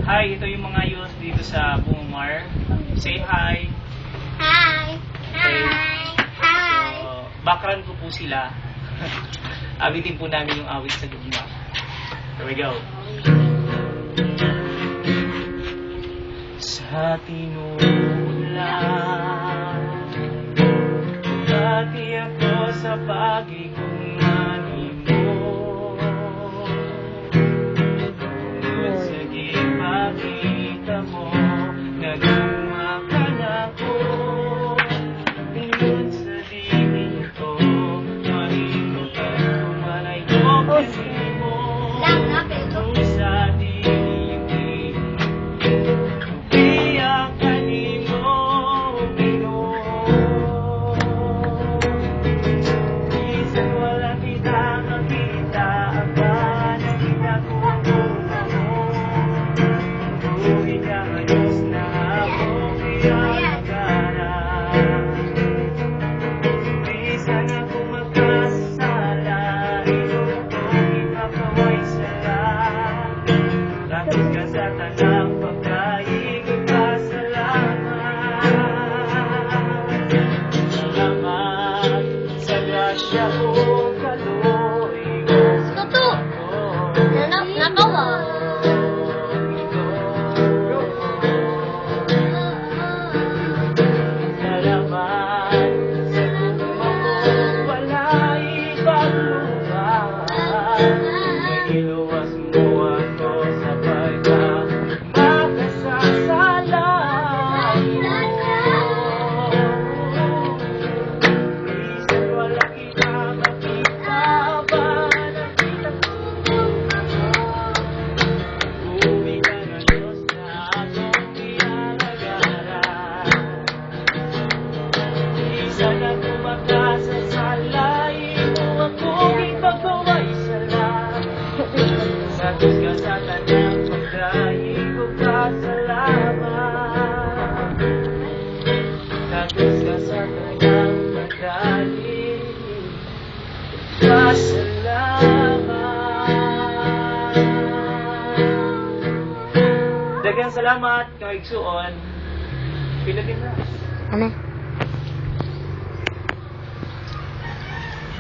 Hi, ito yung mga youth dito sa Bungomar. Say hi. Hi! Okay. Hi! So, background ko po sila. Awitin po namin yung awit sa luma. Here we go. Sa tinulan, bumati ako sa pag-ikumani mo. Ngunit sige pakita mo na lumakan ako. Ngunit sa dinig ko, mahimutan ko malay mo kasi mo. Lang na, pero. Kung sa dinig Daghang salamat kay Igsuon. Pila din na. Ano?